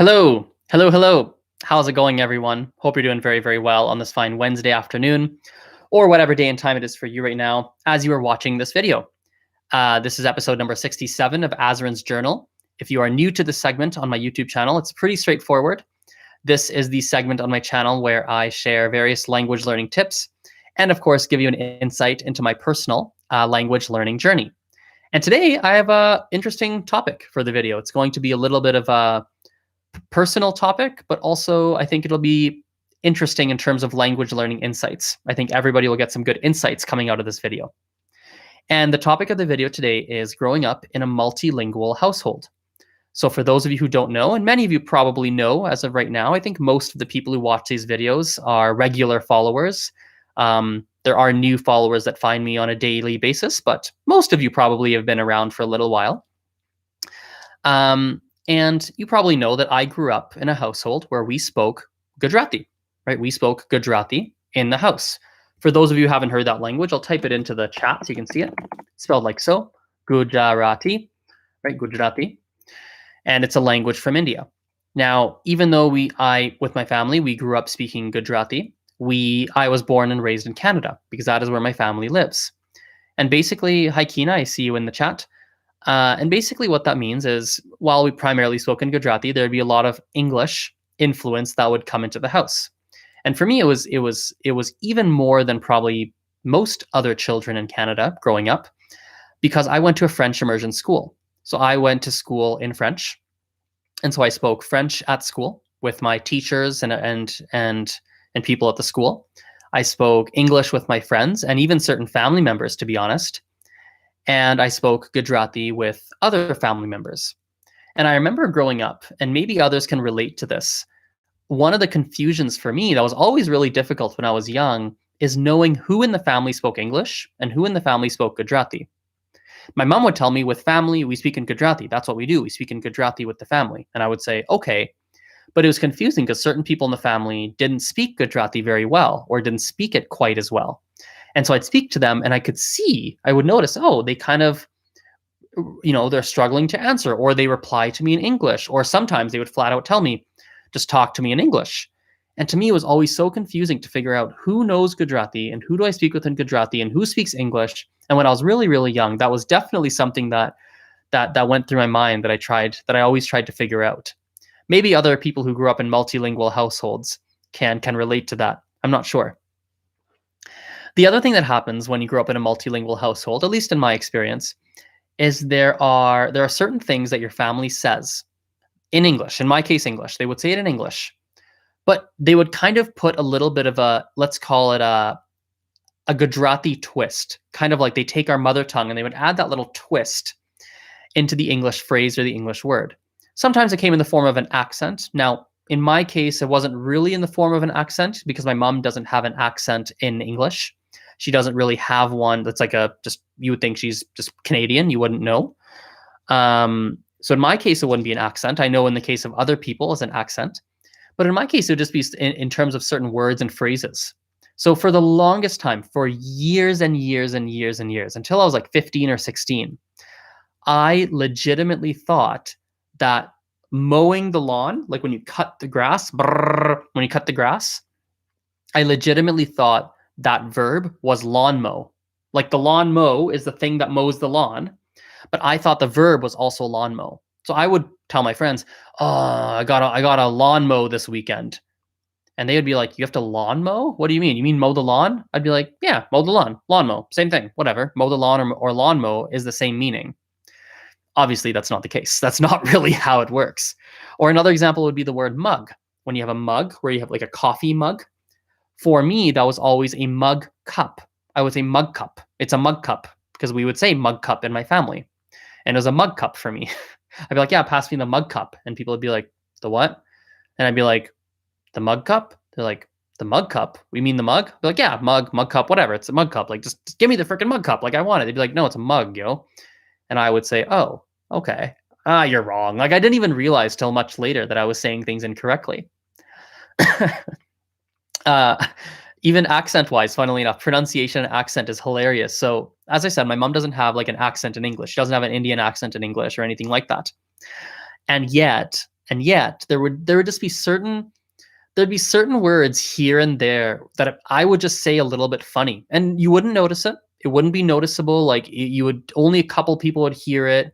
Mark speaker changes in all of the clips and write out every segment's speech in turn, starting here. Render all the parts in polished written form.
Speaker 1: Hello, hello, hello. How's it going, everyone? Hope you're doing very, very well on this fine Wednesday afternoon, or whatever day and time it is for you right now as you are watching this video. This is episode number 67 of Azren's Journal. If you are new to this segment on my YouTube channel, it's pretty straightforward. This is the segment on my channel where I share various language learning tips and, of course, give you an insight into my personal language learning journey. And today I have an interesting topic for the video. It's going to be a little bit of a personal topic, but also I think it'll be interesting in terms of language learning insights. I think everybody will get some good insights coming out of this video. And the topic of the video today is growing up in a multilingual household. So for those of you who don't know, and many of you probably know as of right now, I think most of the people who watch these videos are regular followers. There are new followers that find me on a daily basis, but most of you probably have been around for a little while. And you probably know that I grew up in a household where we spoke Gujarati, right? We spoke Gujarati in the house. For those of you who haven't heard that language, I'll type it into the chat so you can see it. Spelled like so, Gujarati, right? Gujarati. And it's a language from India. Now, even though with my family, we grew up speaking Gujarati, I was born and raised in Canada because that is where my family lives. And basically, hi Kina, I see you in the chat. And basically what that means is, while we primarily spoke in Gujarati, there'd be a lot of English influence that would come into the house. And for me, it was even more than probably most other children in Canada growing up, because I went to a French immersion school. So I went to school in French. And so I spoke French at school with my teachers and people at the school. I spoke English with my friends and even certain family members, to be honest. And I spoke Gujarati with other family members. And I remember growing up, and maybe others can relate to this, one of the confusions for me that was always really difficult when I was young is knowing who in the family spoke English and who in the family spoke Gujarati. My mom would tell me, with family, we speak in Gujarati. That's what we do. We speak in Gujarati with the family. And I would say, okay. But it was confusing because certain people in the family didn't speak Gujarati very well or didn't speak it quite as well. And so I'd speak to them and I would notice, oh, they kind of, they're struggling to answer, or they reply to me in English, or sometimes they would flat out tell me, just talk to me in English. And to me, it was always so confusing to figure out who knows Gujarati and who do I speak with in Gujarati and who speaks English. And when I was really, really young, that was definitely something that went through my mind that I always tried to figure out. Maybe other people who grew up in multilingual households can relate to that. I'm not sure. The other thing that happens when you grow up in a multilingual household, at least in my experience, is there are certain things that your family says in English. In my case, English. They would say it in English, but they would kind of put a little bit of let's call it a Gujarati twist, kind of like they take our mother tongue and they would add that little twist into the English phrase or the English word. Sometimes it came in the form of an accent. Now, in my case, it wasn't really in the form of an accent because my mom doesn't have an accent in English. She doesn't really have one that's like you would think she's just Canadian. You wouldn't know. So in my case, it wouldn't be an accent. I know in the case of other people, it's an accent. But in my case, it would just be in terms of certain words and phrases. So for the longest time, for years and years and years and years, until I was like 15 or 16, I legitimately thought that mowing the lawn, like when you cut the grass, I legitimately thought that verb was lawn mow. Like the lawn mow is the thing that mows the lawn, but I thought the verb was also lawn mow. So I would tell my friends, "Oh, I got a lawn mow this weekend," and they would be like, "You have to lawn mow? What do you mean? You mean mow the lawn?" I'd be like, "Yeah, mow the lawn, lawn mow, same thing, whatever. Mow the lawn or lawn mow is the same meaning." Obviously, that's not the case. That's not really how it works. Or another example would be the word mug. When you have a mug, where you have like a coffee mug, for me, that was always a mug cup. I would say mug cup. It's a mug cup because we would say mug cup in my family. And it was a mug cup for me. I'd be like, "Yeah, pass me the mug cup." And people would be like, "The what?" And I'd be like, "The mug cup?" They're like, "The mug cup? We mean the mug?" I'd be like, "Yeah, mug cup, whatever. It's a mug cup. Like, just give me the freaking mug cup. Like, I want it." They'd be like, "No, it's a mug, yo." And I would say, "Oh, okay. You're wrong." Like, I didn't even realize till much later that I was saying things incorrectly. Even accent-wise, funnily enough, pronunciation and accent is hilarious. So, as I said, my mom doesn't have like an accent in English. She doesn't have an Indian accent in English or anything like that. And yet, And yet there would just be there'd be certain words here and there that I would just say a little bit funny, and you wouldn't notice it. It wouldn't be noticeable. Like you would, only a couple people would hear it.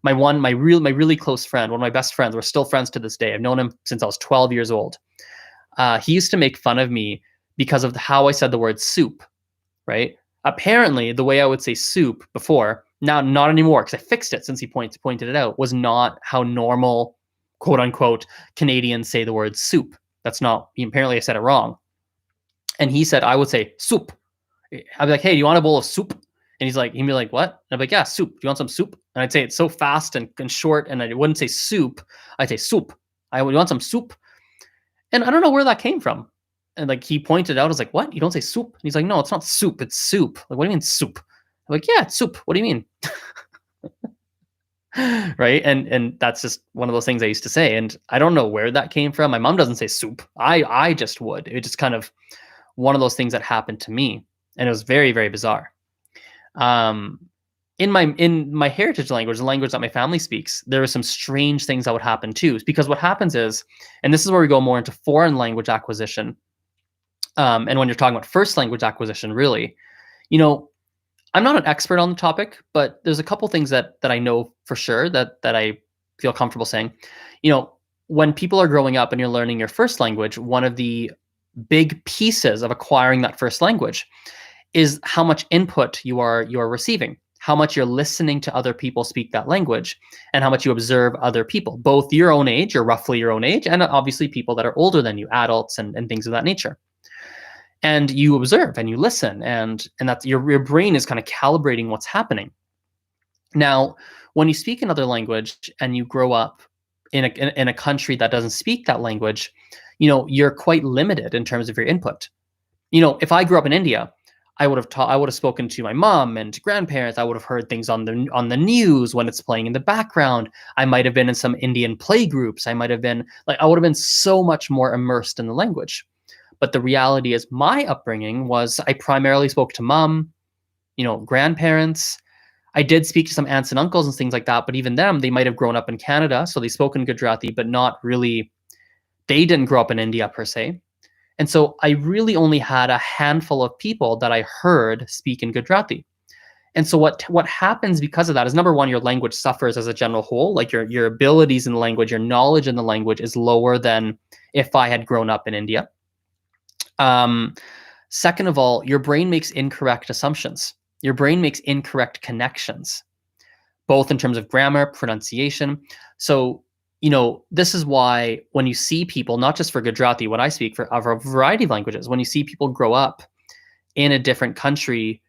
Speaker 1: My really close friend, one of my best friends, we're still friends to this day. I've known him since I was 12 years old. He used to make fun of me because of how I said the word soup, right? Apparently, the way I would say soup before, now not anymore, because I fixed it since he pointed it out, was not how normal, quote unquote, Canadians say the word soup. That's not, apparently I said it wrong. And he said I would say soup. I'd be like, hey, do you want a bowl of soup? And he'd be like, what? And I'd be like, yeah, soup. Do you want some soup? And I'd say it so fast and short, and I wouldn't say soup. I'd say soup. You want some soup? And I don't know where that came from. And like he pointed out, I was like, what? You don't say soup? And he's like, no, it's not soup, it's soup. Like, what do you mean soup? I'm like, yeah, it's soup. What do you mean? Right? And that's just one of those things I used to say. And I don't know where that came from. My mom doesn't say soup. I just would. It just kind of one of those things that happened to me. And it was very, very bizarre. In my heritage language, the language that my family speaks, there are some strange things that would happen too. Because what happens is, and this is where we go more into foreign language acquisition. And when you're talking about first language acquisition, really, I'm not an expert on the topic, but there's a couple things that I know for sure that I feel comfortable saying. When people are growing up and you're learning your first language, one of the big pieces of acquiring that first language is how much input you are receiving, how much you're listening to other people speak that language, and how much you observe other people, both your own age or roughly your own age, and obviously people that are older than you, adults and things of that nature. And you observe and you listen, and that's your brain is kind of calibrating what's happening. Now, when you speak another language and you grow up in a country that doesn't speak that language, you're quite limited in terms of your input. If I grew up in India, I would have spoken to my mom and grandparents. I would have heard things on the news when it's playing in the background. I might have been in some Indian play groups. I would have been so much more immersed in the language. But the reality is my upbringing was I primarily spoke to mom, grandparents. I did speak to some aunts and uncles and things like that, but even them, they might have grown up in Canada, so they spoke in Gujarati, but not really, they didn't grow up in India per se. And so I really only had a handful of people that I heard speak in Gujarati. And so what happens because of that is, number one, your language suffers as a general whole. Like your abilities in the language, your knowledge in the language is lower than if I had grown up in India. Second of all, your brain makes incorrect assumptions. Your brain makes incorrect connections, both in terms of grammar, pronunciation. So this is why when you see people, not just for Gujarati, what I speak for a variety of languages, when you see people grow up in a different country,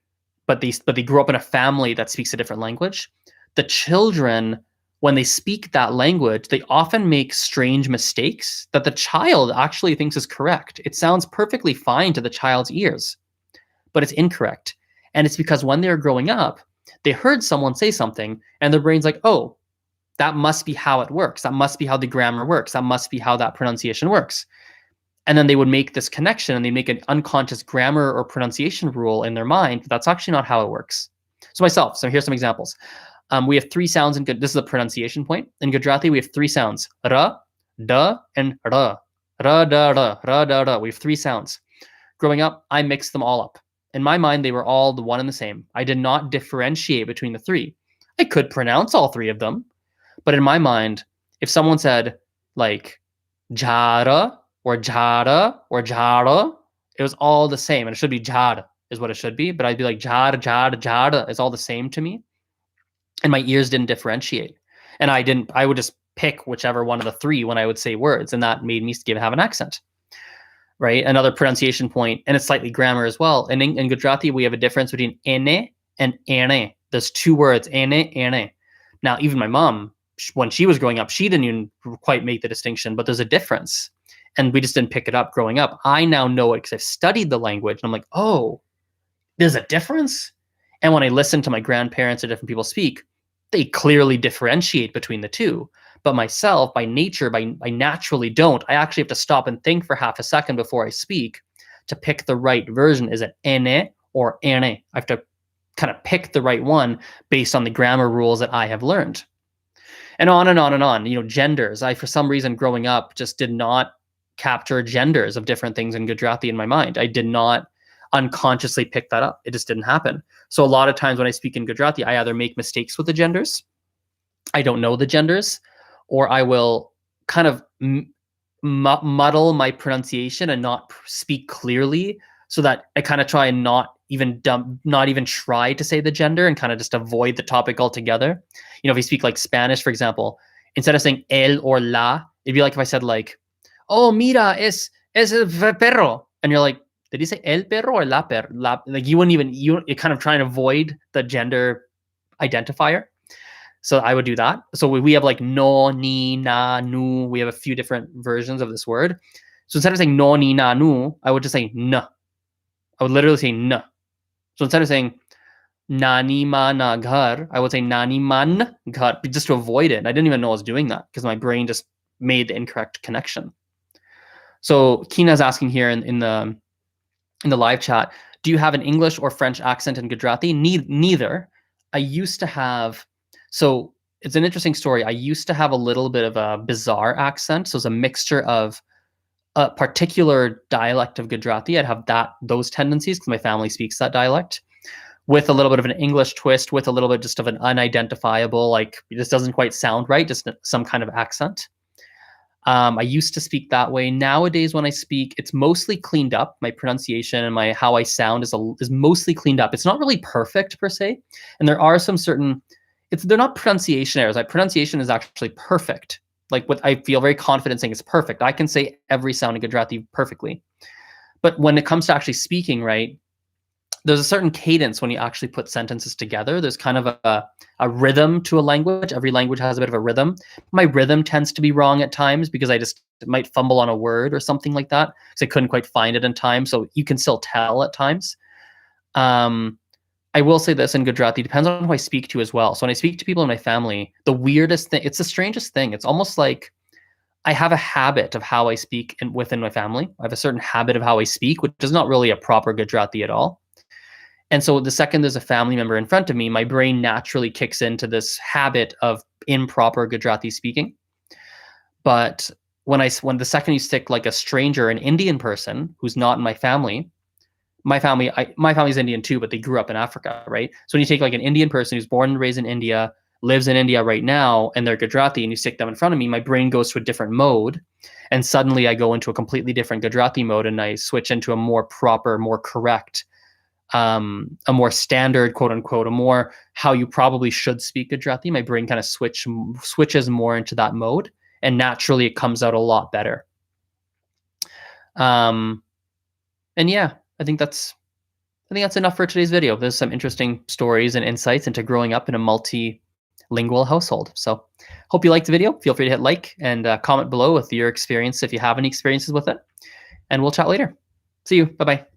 Speaker 1: but they grew up in a family that speaks a different language, the children, when they speak that language, they often make strange mistakes that the child actually thinks is correct. It sounds perfectly fine to the child's ears, but it's incorrect. And it's because when they're growing up, they heard someone say something and their brain's like, oh, that must be how it works. That must be how the grammar works. That must be how that pronunciation works. And then they would make this connection and they make an unconscious grammar or pronunciation rule in their mind, but that's actually not how it works. So here's some examples. We have three sounds in this is a pronunciation point. In Gujarati, we have three sounds: ra, da, and ra. Ra, da, ra, ra, da, ra. We have three sounds. Growing up, I mixed them all up. In my mind, they were all the one and the same. I did not differentiate between the three. I could pronounce all three of them, but in my mind, if someone said like jara or jara or jara, it was all the same. And it should be jara is what it should be. But I'd be like jara, jara, jara is all the same to me. And my ears didn't differentiate. And I would just pick whichever one of the three when I would say words. And that made me have an accent. Right? Another pronunciation point, and it's slightly grammar as well. And in Gujarati, we have a difference between ene and ane. There's two words, ene, ane. Now, even my mom, when she was growing up, she didn't even quite make the distinction, but there's a difference. And we just didn't pick it up growing up. I now know it because I've studied the language. And I'm like, oh, there's a difference? And when I listen to my grandparents or different people speak, they clearly differentiate between the two. But myself, by nature, I naturally don't. I actually have to stop and think for half a second before I speak to pick the right version. Is it ene or ane? I have to kind of pick the right one based on the grammar rules that I have learned. and on and on and on. Genders. I, for some reason, growing up, just did not capture genders of different things in Gujarati in my mind. I did not unconsciously pick that up. It just didn't happen. So a lot of times when I speak in Gujarati, I either make mistakes with the genders, I don't know the genders, or I will kind of muddle my pronunciation and not speak clearly, so that I kind of try and not even try to say the gender and kind of just avoid the topic altogether. If you speak like Spanish, for example, instead of saying el or la, it'd be like if I said like, oh, mira, es el perro. And you're like, did he say el perro or la perro? Like you're kind of trying to avoid the gender identifier. So I would do that. So we have like no, ni, na, nu. We have a few different versions of this word. So instead of saying no, ni, na, nu, I would just say n. I would literally say n. So instead of saying nani ma na ghar, I would say nani man ghar, just to avoid it. And I didn't even know I was doing that because my brain just made the incorrect connection. So Kina's asking here in the live chat, do you have an English or French accent in Gujarati? Neither. I used to have, so it's an interesting story. I used to have a little bit of a bizarre accent. So it's a mixture of a particular dialect of Gujarati. I'd have those tendencies because my family speaks that dialect, with a little bit of an English twist, with a little bit just of an unidentifiable, like it just doesn't quite sound right, just some kind of accent. I used to speak that way. Nowadays, when I speak, it's mostly cleaned up. My pronunciation and how I sound is mostly cleaned up. It's not really perfect per se, and there are some certain. They're not pronunciation errors. Pronunciation is actually perfect. Like what I feel very confident saying is perfect. I can say every sound in Gujarati perfectly, but when it comes to actually speaking, right, there's a certain cadence when you actually put sentences together. There's kind of a rhythm to a language. Every language has a bit of a rhythm. My rhythm tends to be wrong at times because I just might fumble on a word or something like that because I couldn't quite find it in time. So you can still tell at times. I will say this in Gujarati, depends on who I speak to as well. So when I speak to people in my family, the weirdest thing, it's the strangest thing. It's almost like I have a habit of how I speak within my family. I have a certain habit of how I speak, which is not really a proper Gujarati at all. And so the second there's a family member in front of me, my brain naturally kicks into this habit of improper Gujarati speaking. But when the second you stick like a stranger, an Indian person who's not in my family, my family's Indian too, but they grew up in Africa, right? So when you take like an Indian person who's born and raised in India, lives in India right now, and they're Gujarati, and you stick them in front of me, my brain goes to a different mode. And suddenly I go into a completely different Gujarati mode, and I switch into a more proper, more correct, a more standard, quote unquote, a more how you probably should speak Gujarati. My brain kind of switches more into that mode, and naturally it comes out a lot better. And yeah, I think that's enough for today's video. There's some interesting stories and insights into growing up in a multilingual household. So hope you liked the video. Feel free to hit like and comment below with your experience if you have any experiences with it. And we'll chat later. See you. Bye-bye.